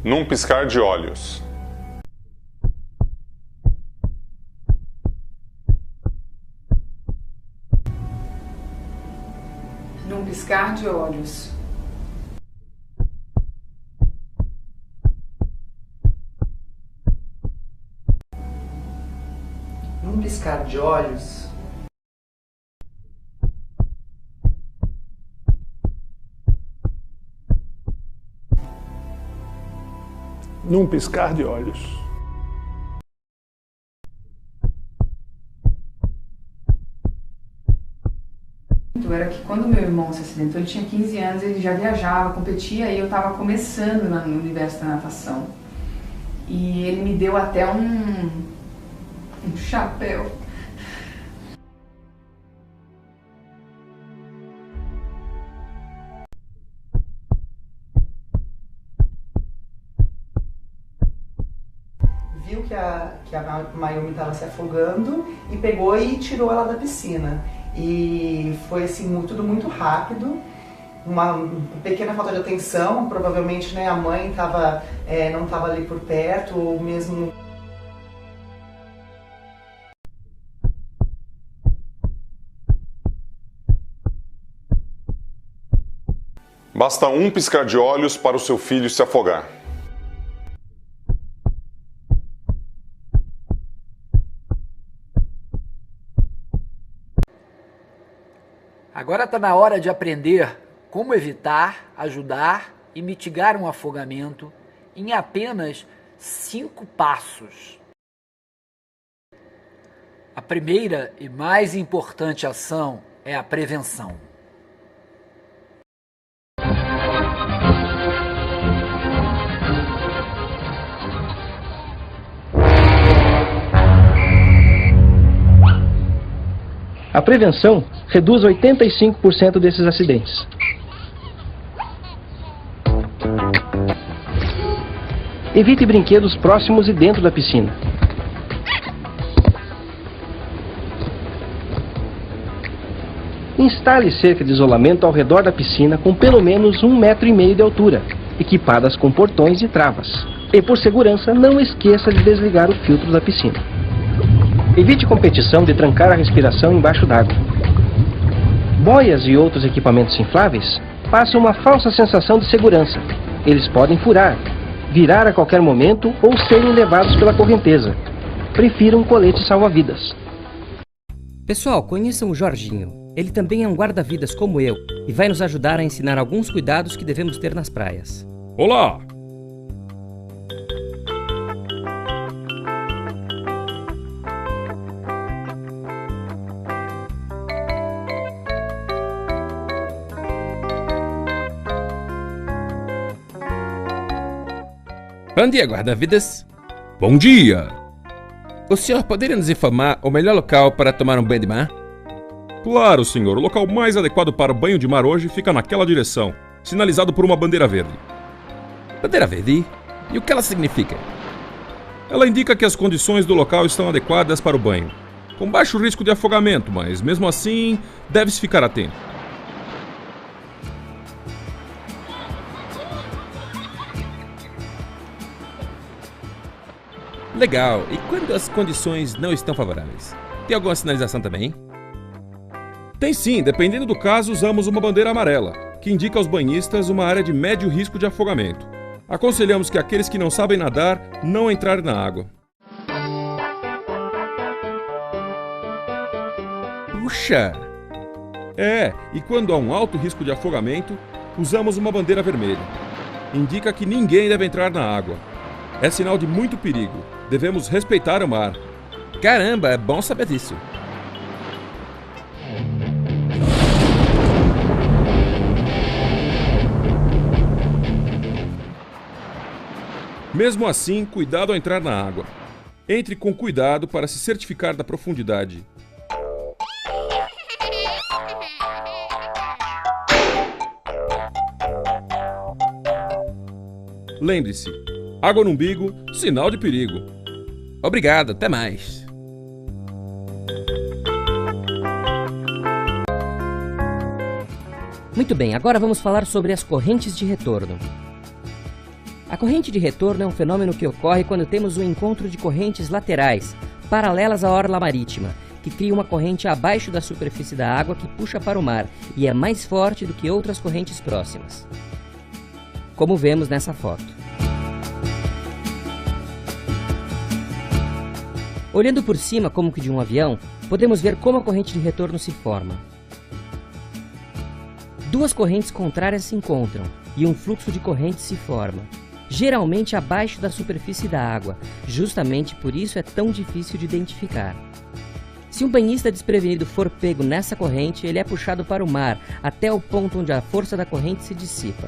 Num piscar de olhos. Num piscar de olhos. Num piscar de olhos. Num piscar de olhos. Era que quando meu irmão se acidentou, ele tinha 15 anos, ele já viajava, competia, e eu estava começando no universo da natação. E ele me deu até um chapéu. Viu que a Mayumi estava se afogando e pegou e tirou ela da piscina. E foi assim, tudo muito rápido, uma pequena falta de atenção, provavelmente, né, a mãe não estava ali por perto, ou mesmo... Basta um piscar de olhos para o seu filho se afogar. Agora está na hora de aprender como evitar, ajudar e mitigar um afogamento em apenas 5 passos. A primeira e mais importante ação é a prevenção. A prevenção reduz 85% desses acidentes. Evite brinquedos próximos e dentro da piscina. Instale cerca de isolamento ao redor da piscina com pelo menos 1,5 metro de altura, equipadas com portões e travas. E por segurança, não esqueça de desligar o filtro da piscina. Evite competição de trancar a respiração embaixo d'água. Boias e outros equipamentos infláveis passam uma falsa sensação de segurança. Eles podem furar, virar a qualquer momento ou serem levados pela correnteza. Prefira um colete salva-vidas. Pessoal, conheçam o Jorginho. Ele também é um guarda-vidas como eu e vai nos ajudar a ensinar alguns cuidados que devemos ter nas praias. Olá! Bom dia, guarda-vidas. Bom dia! O senhor poderia nos informar o melhor local para tomar um banho de mar? Claro, senhor. O local mais adequado para banho de mar hoje fica naquela direção, sinalizado por uma bandeira verde. Bandeira verde? E o que ela significa? Ela indica que as condições do local estão adequadas para o banho, com baixo risco de afogamento, mas mesmo assim, deve-se ficar atento. Legal. E quando as condições não estão favoráveis? Tem alguma sinalização também? Tem sim, dependendo do caso, usamos uma bandeira amarela, que indica aos banhistas uma área de médio risco de afogamento. Aconselhamos que aqueles que não sabem nadar não entrarem na água. Puxa! E quando há um alto risco de afogamento, usamos uma bandeira vermelha. Indica que ninguém deve entrar na água. É sinal de muito perigo. Devemos respeitar o mar. Caramba, é bom saber disso. Mesmo assim, cuidado ao entrar na água. Entre com cuidado para se certificar da profundidade. Lembre-se, água no umbigo, sinal de perigo. Obrigado, até mais. Muito bem, agora vamos falar sobre as correntes de retorno. A corrente de retorno é um fenômeno que ocorre quando temos um encontro de correntes laterais, paralelas à orla marítima, que cria uma corrente abaixo da superfície da água que puxa para o mar e é mais forte do que outras correntes próximas, como vemos nessa foto. Olhando por cima como que de um avião, podemos ver como a corrente de retorno se forma. Duas correntes contrárias se encontram e um fluxo de corrente se forma, geralmente abaixo da superfície da água, justamente por isso é tão difícil de identificar. Se um banhista desprevenido for pego nessa corrente, ele é puxado para o mar, até o ponto onde a força da corrente se dissipa.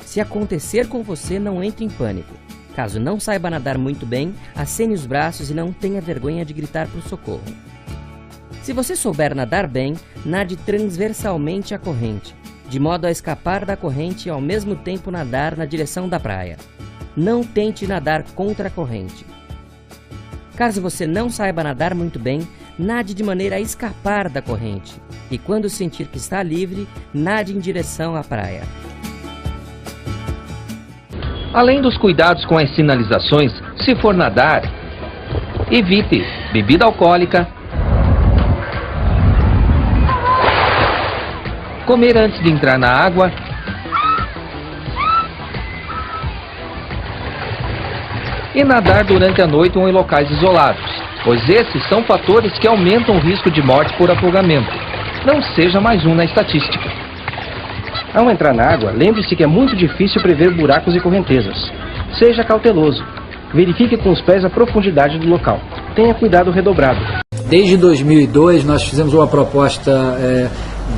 Se acontecer com você, não entre em pânico. Caso não saiba nadar muito bem, acene os braços e não tenha vergonha de gritar por socorro. Se você souber nadar bem, nade transversalmente a corrente, de modo a escapar da corrente e ao mesmo tempo nadar na direção da praia. Não tente nadar contra a corrente. Caso você não saiba nadar muito bem, nade de maneira a escapar da corrente e quando sentir que está livre, nade em direção à praia. Além dos cuidados com as sinalizações, se for nadar, evite bebida alcoólica, comer antes de entrar na água, e nadar durante a noite ou em locais isolados, pois esses são fatores que aumentam o risco de morte por afogamento. Não seja mais um na estatística. Ao entrar na água, lembre-se que é muito difícil prever buracos e correntezas. Seja cauteloso. Verifique com os pés a profundidade do local. Tenha cuidado redobrado. Desde 2002 nós fizemos uma proposta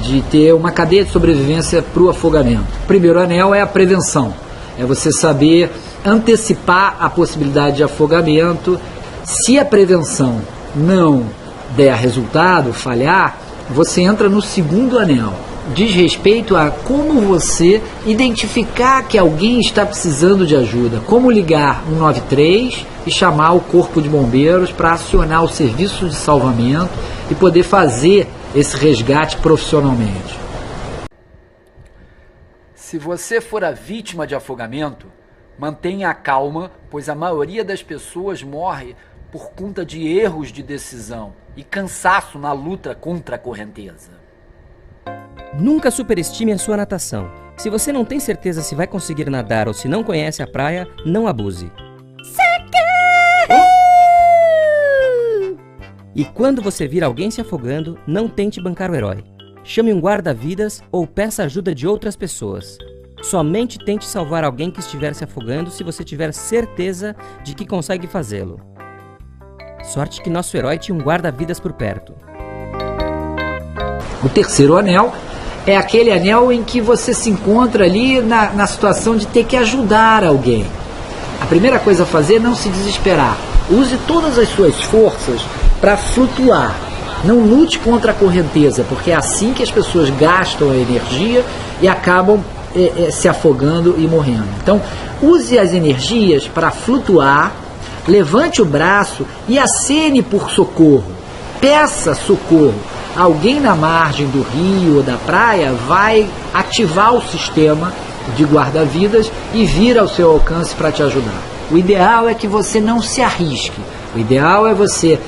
de ter uma cadeia de sobrevivência para o afogamento. O primeiro anel é a prevenção. É você saber antecipar a possibilidade de afogamento. Se a prevenção não der resultado, falhar, você entra no segundo anel. Diz respeito a como você identificar que alguém está precisando de ajuda, como ligar 193 e chamar o corpo de bombeiros para acionar o serviço de salvamento e poder fazer esse resgate profissionalmente. Se você for a vítima de afogamento, mantenha a calma, pois a maioria das pessoas morre por conta de erros de decisão e cansaço na luta contra a correnteza. Nunca superestime a sua natação. Se você não tem certeza se vai conseguir nadar ou se não conhece a praia, não abuse. E quando você vir alguém se afogando, não tente bancar o herói. Chame um guarda-vidas ou peça ajuda de outras pessoas. Somente tente salvar alguém que estiver se afogando se você tiver certeza de que consegue fazê-lo. Sorte que nosso herói tinha um guarda-vidas por perto. O terceiro anel é aquele anel em que você se encontra ali na situação de ter que ajudar alguém. A primeira coisa a fazer é não se desesperar. Use todas as suas forças para flutuar. Não lute contra a correnteza, porque é assim que as pessoas gastam a energia e acabam se afogando e morrendo. Então, use as energias para flutuar, levante o braço e acene por socorro. Peça socorro. Alguém na margem do rio ou da praia vai ativar o sistema de guarda-vidas e vir ao seu alcance para te ajudar. O ideal é que você não se arrisque. O ideal é você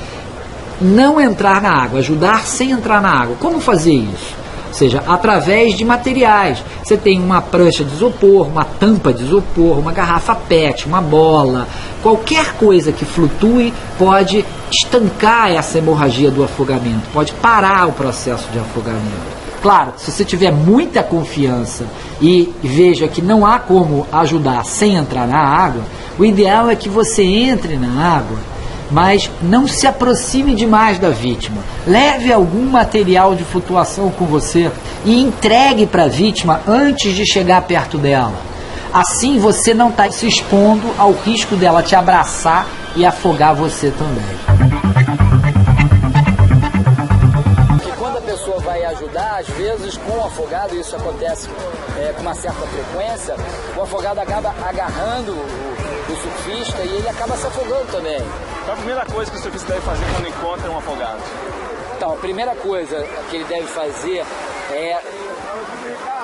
não entrar na água, ajudar sem entrar na água. Como fazer isso? Ou seja, através de materiais. Você tem uma prancha de isopor, uma tampa de isopor, uma garrafa PET, uma bola. Qualquer coisa que flutue pode estancar essa hemorragia do afogamento, pode parar o processo de afogamento. Claro, se você tiver muita confiança e veja que não há como ajudar sem entrar na água, o ideal é que você entre na água, mas não se aproxime demais da vítima. Leve algum material de flutuação com você e entregue para a vítima antes de chegar perto dela. Assim você não está se expondo ao risco dela te abraçar e afogar você também. Quando a pessoa vai ajudar, às vezes com o afogado, isso acontece com uma certa frequência, o afogado acaba agarrando o surfista e ele acaba se afogando também. Qual a primeira coisa que o surfista deve fazer quando encontra um afogado? Então, a primeira coisa que ele deve fazer é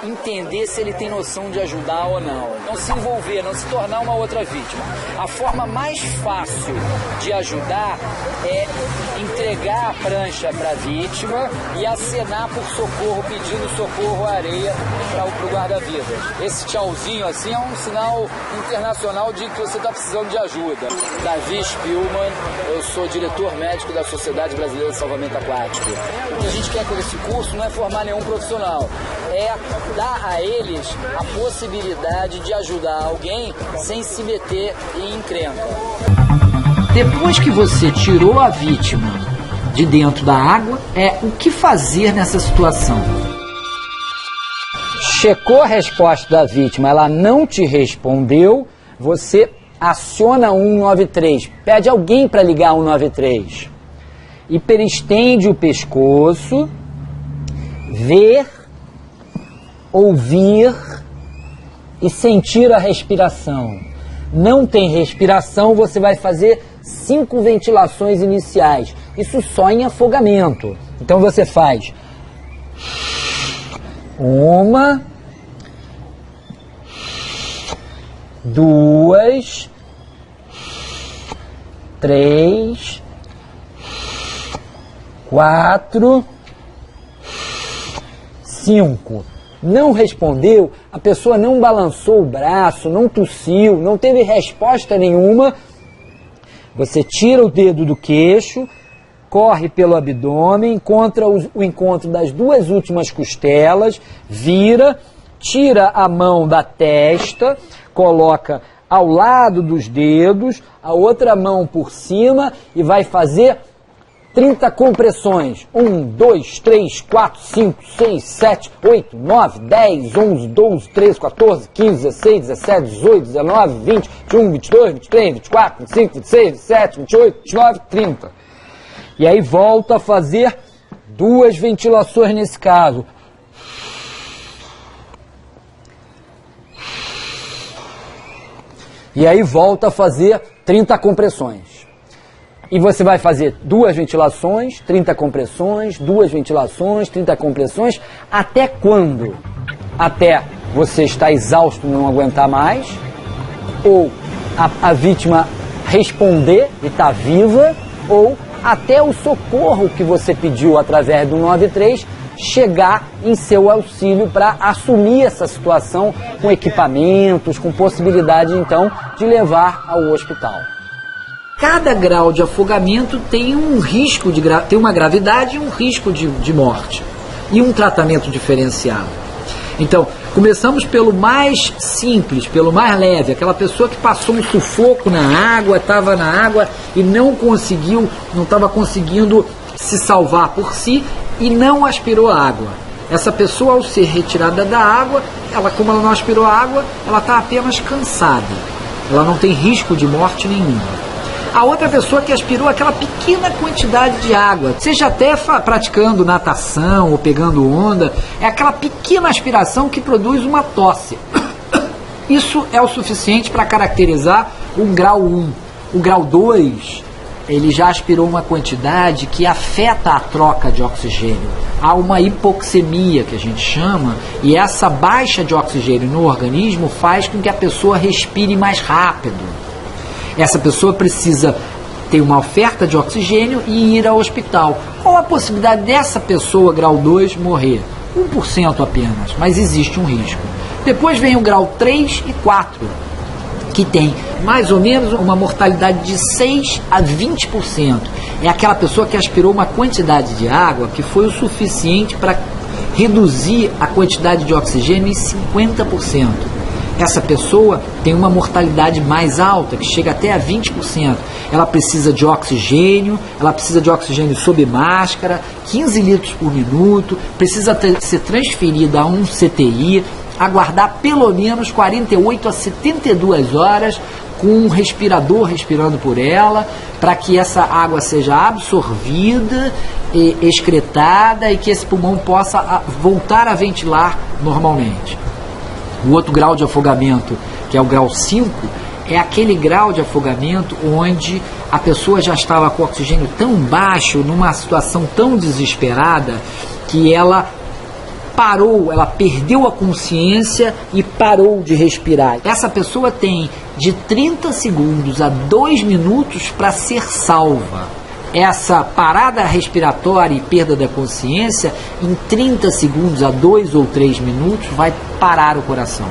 entender se ele tem noção de ajudar ou não. Não se envolver, não se tornar uma outra vítima. A forma mais fácil de ajudar é entregar a prancha para a vítima e acenar por socorro, pedindo socorro à areia para o guarda-vidas. Esse tchauzinho assim é um sinal internacional de que você está precisando de ajuda. Davi Spielmann, eu sou diretor médico da Sociedade Brasileira de Salvamento Aquático. O que a gente quer com esse curso não é formar nenhum profissional, é dar a eles a possibilidade de ajudar alguém sem se meter em encrenca. Depois que você tirou a vítima de dentro da água, o que fazer nessa situação? Checou a resposta da vítima, ela não te respondeu, você aciona 193, pede alguém para ligar 193. Hiperestende o pescoço, ver, ouvir e sentir a respiração. Não tem respiração, você vai fazer 5 ventilações iniciais. Isso só em afogamento. Então você faz 1, 2, 3, 4, 5. Não respondeu, a pessoa não balançou o braço, não tossiu, não teve resposta nenhuma. Você tira o dedo do queixo, corre pelo abdômen, encontra o encontro das 2 últimas costelas, vira, tira a mão da testa, coloca ao lado dos dedos, a outra mão por cima e vai fazer 30 compressões. 1, 2, 3, 4, 5, 6, 7, 8, 9, 10, 11, 12, 13, 14, 15, 16, 17, 18, 19, 20, 21, 22, 23, 24, 25, 26, 27, 28, 29, 30. E aí volta a fazer 2 ventilações nesse caso. E aí volta a fazer 30 compressões. E você vai fazer 2 ventilações, 30 compressões, 2 ventilações, 30 compressões, até quando? Até você estar exausto, não aguentar mais, ou a vítima responder e estar viva, ou até o socorro que você pediu através do 193 chegar em seu auxílio para assumir essa situação com equipamentos, com possibilidade então de levar ao hospital. Cada grau de afogamento tem um risco tem uma gravidade e um risco de morte e um tratamento diferenciado. Então, começamos pelo mais simples, pelo mais leve, aquela pessoa que passou um sufoco na água, estava na água e não estava conseguindo se salvar por si e não aspirou a água. Essa pessoa, ao ser retirada da água, como ela não aspirou a água, ela está apenas cansada. Ela não tem risco de morte nenhuma. A outra pessoa que aspirou aquela pequena quantidade de água, seja até praticando natação ou pegando onda, é aquela pequena aspiração que produz uma tosse. Isso é o suficiente para caracterizar o grau 1. O grau 2, ele já aspirou uma quantidade que afeta a troca de oxigênio. Há uma hipoxemia, que a gente chama, e essa baixa de oxigênio no organismo faz com que a pessoa respire mais rápido. Essa pessoa precisa ter uma oferta de oxigênio e ir ao hospital. Qual a possibilidade dessa pessoa, grau 2, morrer? 1% apenas, mas existe um risco. Depois vem o grau 3 e 4, que tem mais ou menos uma mortalidade de 6 a 20%. É aquela pessoa que aspirou uma quantidade de água que foi o suficiente para reduzir a quantidade de oxigênio em 50%. Essa pessoa tem uma mortalidade mais alta, que chega até a 20%. Ela precisa de oxigênio sob máscara, 15 litros por minuto, precisa ser transferida a um CTI, aguardar pelo menos 48 a 72 horas com um respirador respirando por ela, para que essa água seja absorvida, excretada e que esse pulmão possa voltar a ventilar normalmente. O outro grau de afogamento, que é o grau 5, é aquele grau de afogamento onde a pessoa já estava com o oxigênio tão baixo, numa situação tão desesperada, que ela parou, ela perdeu a consciência e parou de respirar. Essa pessoa tem de 30 segundos a 2 minutos para ser salva. Essa parada respiratória e perda da consciência, em 30 segundos a 2 ou 3 minutos, vai parar o coração.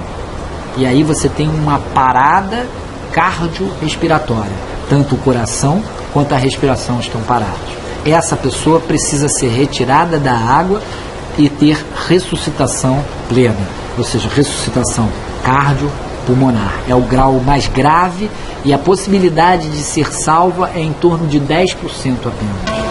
E aí você tem uma parada cardiorrespiratória. Tanto o coração quanto a respiração estão parados. Essa pessoa precisa ser retirada da água e ter ressuscitação plena, ou seja, ressuscitação cardiopulmonar. É o grau mais grave e a possibilidade de ser salva é em torno de 10% apenas.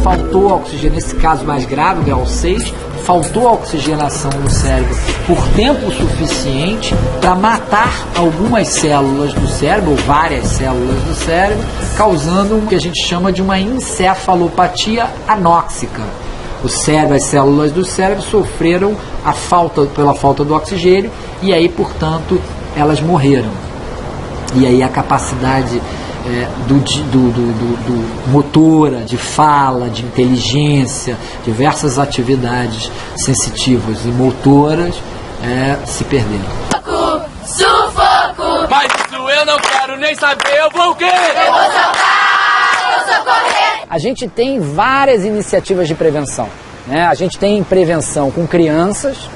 Faltou oxigênio, nesse caso mais grave, grau 6, faltou a oxigenação no cérebro por tempo suficiente para matar algumas células do cérebro, ou várias células do cérebro, causando o que a gente chama de uma encefalopatia anóxica. O cérebro, as células do cérebro sofreram pela falta do oxigênio e aí, portanto, elas morreram. E aí a capacidade motora, de fala, de inteligência, diversas atividades sensitivas e motoras se perderam. Sufoco! Mas isso eu não quero nem saber, eu vou o quê? Eu vou salvar, eu vou socorrer! A gente tem várias iniciativas de prevenção, né? A gente tem prevenção com crianças,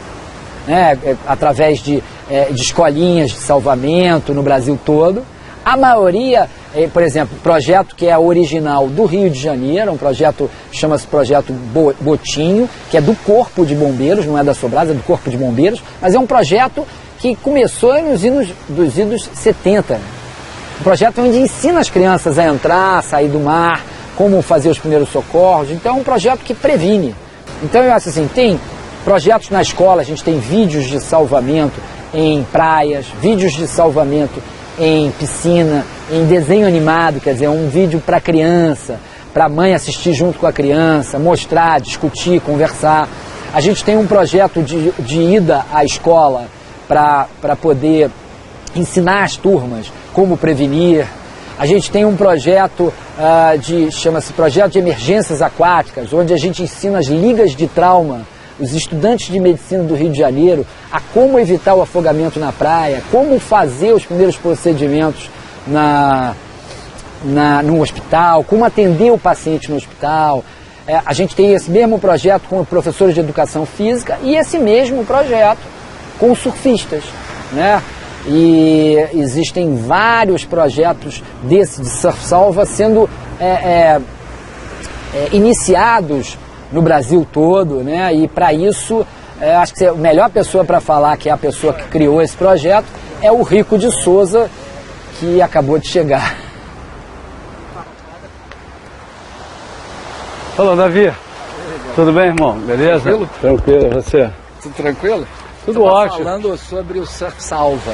né? Através de escolinhas de salvamento no Brasil todo. A maioria, por exemplo, projeto que é original do Rio de Janeiro, um projeto, chama-se Projeto Botinho, que é do Corpo de Bombeiros, não é da Sobrasa, é do Corpo de Bombeiros, mas é um projeto que começou nos idos 70. Um projeto onde ensina as crianças a entrar, a sair do mar, como fazer os primeiros socorros. Então é um projeto que previne. Então eu acho assim, tem projetos na escola, a gente tem vídeos de salvamento em praias, vídeos de salvamento em piscina, em desenho animado, quer dizer, um vídeo para criança, para a mãe assistir junto com a criança, mostrar, discutir, conversar. A gente tem um projeto de ida à escola para poder ensinar as turmas como prevenir. A gente tem um projeto chama-se Projeto de Emergências Aquáticas, onde a gente ensina as ligas de trauma, os estudantes de medicina do Rio de Janeiro, a como evitar o afogamento na praia, como fazer os primeiros procedimentos no hospital, como atender o paciente no hospital. A gente tem esse mesmo projeto com professores de educação física e esse mesmo projeto com surfistas, né? E existem vários projetos desse de surf salva sendo iniciados no Brasil todo, né? E para isso, acho que a melhor pessoa para falar, que é a pessoa que criou esse projeto, é o Rico de Souza, que acabou de chegar. Olá, Davi. Tudo bem, irmão? Beleza? Tranquilo? Tranquilo, você? Tudo tranquilo? Tudo Você ótimo. Falando sobre o Surf Salva.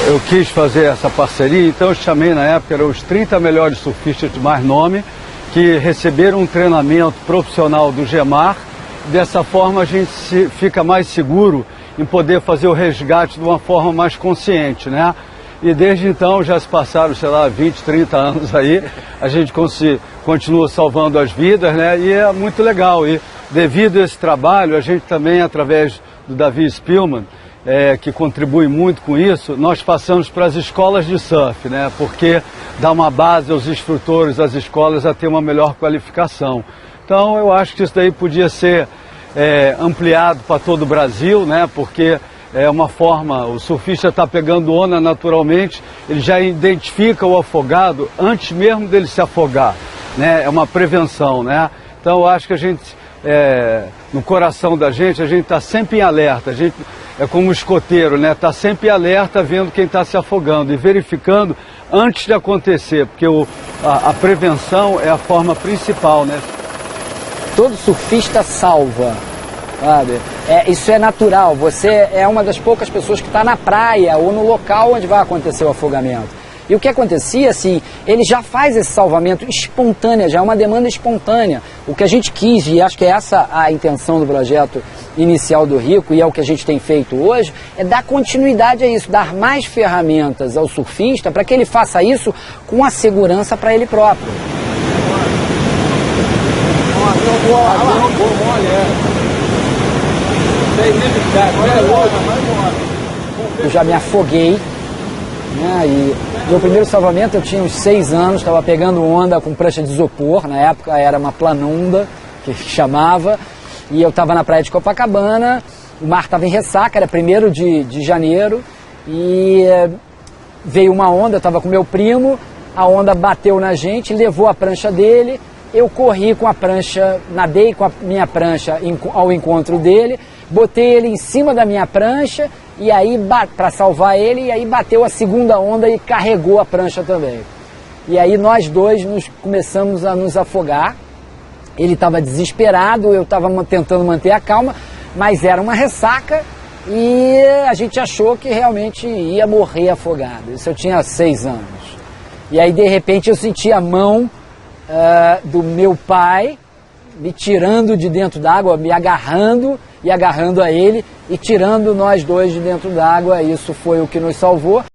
Eu quis fazer essa parceria, então eu chamei na época, eram os 30 melhores surfistas de mais nome, que receberam um treinamento profissional do GEMAR. Dessa forma a gente fica mais seguro em poder fazer o resgate de uma forma mais consciente, né? E desde então já se passaram, sei lá, 20, 30 anos aí, a gente continua salvando as vidas, né? E é muito legal. E devido a esse trabalho, a gente também, através do Davi Spillman, que contribui muito com isso, nós passamos para as escolas de surf, né? Porque dá uma base aos instrutores das escolas a ter uma melhor qualificação. Então eu acho que isso daí podia ser ampliado para todo o Brasil, né? Porque é uma forma, o surfista está pegando onda naturalmente, ele já identifica o afogado antes mesmo dele se afogar, né? É uma prevenção, né? Então eu acho que a gente, no coração da gente, a gente está sempre em alerta, a gente é como um escoteiro, né? Está sempre em alerta vendo quem está se afogando e verificando antes de acontecer, porque a prevenção é a forma principal, né? Todo surfista salva, sabe? Isso é natural, você é uma das poucas pessoas que está na praia ou no local onde vai acontecer o afogamento. E o que acontecia, assim, ele já faz esse salvamento espontâneo, já é uma demanda espontânea. O que a gente quis, e acho que é essa a intenção do projeto inicial do Rico, e é o que a gente tem feito hoje, é dar continuidade a isso, dar mais ferramentas ao surfista para que ele faça isso com a segurança para ele próprio. Eu já me afoguei, né? E meu primeiro salvamento eu tinha uns 6 anos, estava pegando onda com prancha de isopor, na época era uma planunda, que chamava, e eu estava na praia de Copacabana, o mar estava em ressaca, era 1º de janeiro, e veio uma onda, eu estava com meu primo, a onda bateu na gente, levou a prancha dele, eu corri com a prancha, nadei com a minha prancha ao encontro dele, botei ele em cima da minha prancha, e aí, para salvar ele, e aí bateu a segunda onda e carregou a prancha também. E aí nós dois começamos a nos afogar. Ele estava desesperado, eu estava tentando manter a calma, mas era uma ressaca e a gente achou que realmente ia morrer afogado. Isso eu tinha 6 anos. E aí, de repente, eu senti a mão do meu pai me tirando de dentro d'água, me agarrando e agarrando a ele e tirando nós dois de dentro d'água. Isso foi o que nos salvou.